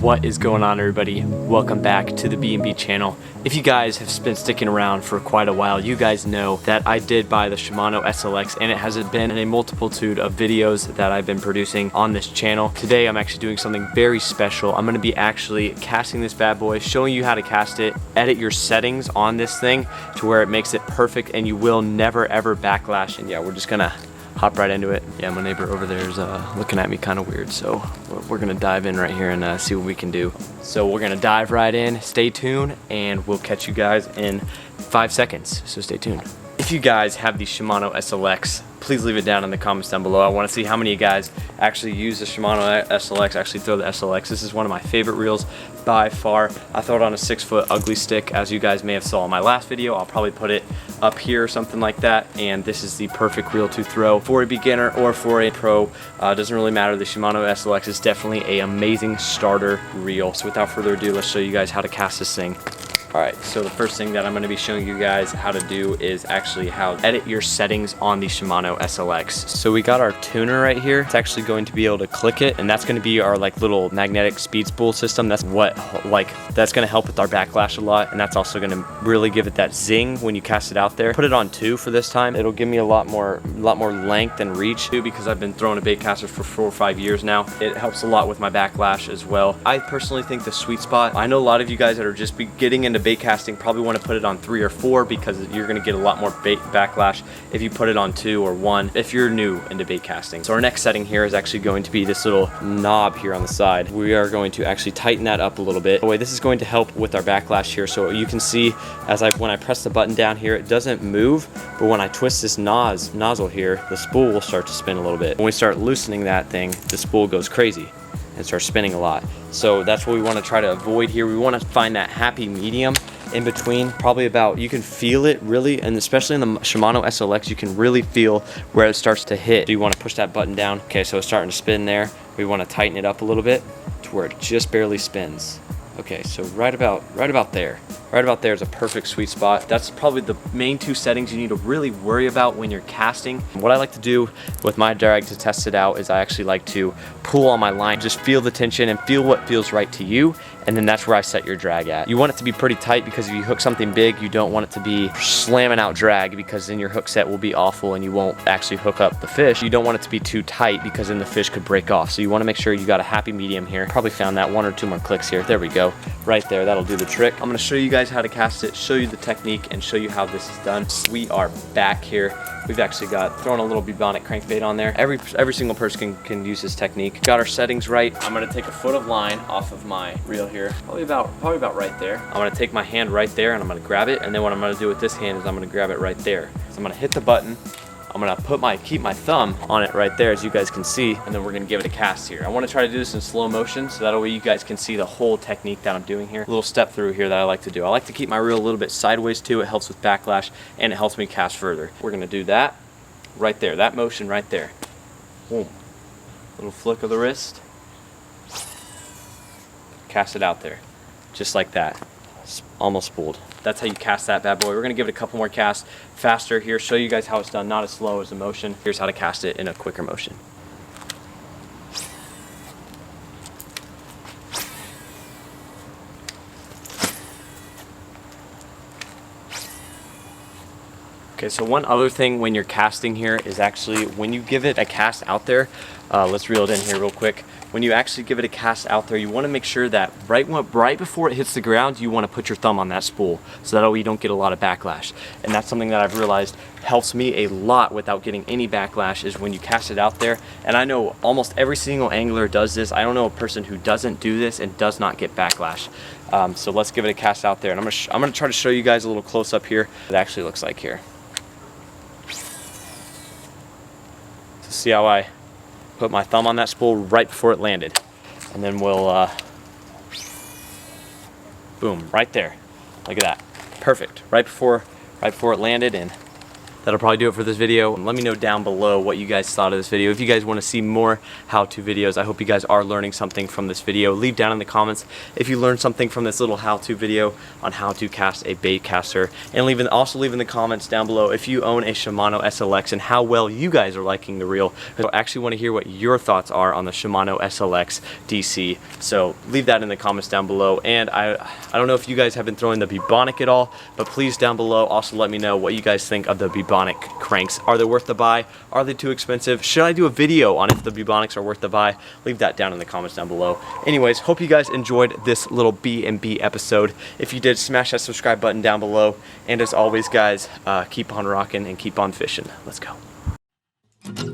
What is going on, everybody? Welcome back to the B&B channel. If you guys have been sticking around for quite a while, you guys know that I did buy the Shimano Slx, and it has been in a multitude of videos that I've been producing on this channel. Today I'm actually doing something very special. I'm going to be actually casting this bad boy, showing you how to cast it, edit your settings on this thing to where it makes it perfect and you will never ever backlash. And yeah, we're just gonna hop right into it. Yeah, my neighbor over there is looking at me kind of weird, so we're gonna dive in right here and see what we can do. So we're gonna dive right in, stay tuned, and we'll catch you guys in 5 seconds, so stay tuned. If you guys have the Shimano Slx, please leave it down in the comments down below. I want to see how many of you guys actually use the Shimano Slx, actually throw the SLX. This is one of my favorite reels by far. I throw it on a 6-foot ugly stick, as you guys may have saw in my last video. I'll probably put it up here or something like that, and this is the perfect reel to throw for a beginner or for a pro. Doesn't really matter. The Shimano Slx is definitely an amazing starter reel. So without further ado, let's show you guys how to cast this thing. Alright, so the first thing that I'm going to be showing you guys how to do is actually how to edit your settings on the Shimano Slx. So we got our tuner right here. It's actually going to be able to click it, and that's going to be our little magnetic speed spool system. That's what that's going to help with our backlash a lot, and that's also going to really give it that zing when you cast it out there. Put it on 2 for this time. It'll give me a lot more length and reach too, because I've been throwing a baitcaster for 4 or 5 years now. It helps a lot with my backlash as well. I personally think the sweet spot, I know a lot of you guys that are just getting into bait casting probably want to put it on 3 or 4 because you're going to get a lot more backlash if you put it on 2 or 1 if you're new into bait casting. So our next setting here is actually going to be this little knob here on the side. We are going to actually tighten that up a little bit. By the way, this is going to help with our backlash here. So you can see when I press the button down here, it doesn't move, but when I twist this nozzle here, the spool will start to spin a little bit. When we start loosening that thing, the spool goes crazy and starts spinning a lot. So that's what we want to try to avoid here. We want to find that happy medium in between, probably about, you can feel it really, and especially in the Shimano Slx, you can really feel where it starts to hit. So you want to push that button down. Okay, so it's starting to spin there. We want to tighten it up a little bit to where it just barely spins. Okay, so right about there. Right about there is a perfect sweet spot. That's probably the main 2 settings you need to really worry about when you're casting. What I like to do with my drag to test it out is I actually like to pull on my line, just feel the tension and feel what feels right to you, and then that's where I set your drag at. You want it to be pretty tight because if you hook something big, you don't want it to be slamming out drag, because then your hook set will be awful and you won't actually hook up the fish. You don't want it to be too tight because then the fish could break off. So you want to make sure you got a happy medium here. Probably found that 1 or 2 more clicks here. There we go. Right there, that'll do the trick. I'm going to show you guys how to cast it, show you the technique, and show you how this is done. We are back here. We've actually got thrown a little bubonic crankbait on there. Every single person can use this technique. Got our settings right. I'm gonna take a foot of line off of my reel here, probably about right there. I'm gonna take my hand right there and I'm gonna grab it, and then what I'm gonna do with this hand is I'm gonna grab it right there. So I'm gonna hit the button. I'm gonna keep my thumb on it right there, as you guys can see, and then we're gonna give it a cast here. I wanna try to do this in slow motion, so that way you guys can see the whole technique that I'm doing here. A little step through here that I like to do. I like to keep my reel a little bit sideways too. It helps with backlash and it helps me cast further. We're gonna do that right there, that motion right there. Boom. Little flick of the wrist. Cast it out there, just like that. It's almost spooled. That's how you cast that bad boy. We're gonna give it a couple more casts faster here, show you guys how it's done, not as slow as the motion. Here's how to cast it in a quicker motion. Okay, so one other thing when you're casting here is actually when you give it a cast out there, let's reel it in here real quick. When you actually give it a cast out there, you want to make sure that right before it hits the ground, you want to put your thumb on that spool, so that way you don't get a lot of backlash. And that's something that I've realized helps me a lot without getting any backlash, is when you cast it out there. And I know almost every single angler does this. I don't know a person who doesn't do this and does not get backlash. So let's give it a cast out there, and I'm gonna try to show you guys a little close up here what it actually looks like here. So see how I put my thumb on that spool right before it landed, and then we'll boom, right there. Look at that, perfect. Right before it landed, and that'll probably do it for this video. Let me know down below what you guys thought of this video. If you guys want to see more how-to videos, I hope you guys are learning something from this video. Leave down in the comments if you learned something from this little how-to video on how to cast a bait caster, and also leave in the comments down below if you own a Shimano SLX and how well you guys are liking the reel. I actually want to hear what your thoughts are on the Shimano SLX DC, so leave that in the comments down below. And I don't know if you guys have been throwing the Bubonic at all, but please down below also let me know what you guys think of the Bubonic cranks. Are they worth the buy? Are they too expensive? Should I do a video on if the Bubonics are worth the buy? Leave that down in the comments down below. Anyways, hope you guys enjoyed this little B&B episode. If you did, smash that subscribe button down below. And as always, guys, keep on rocking and keep on fishing. Let's go.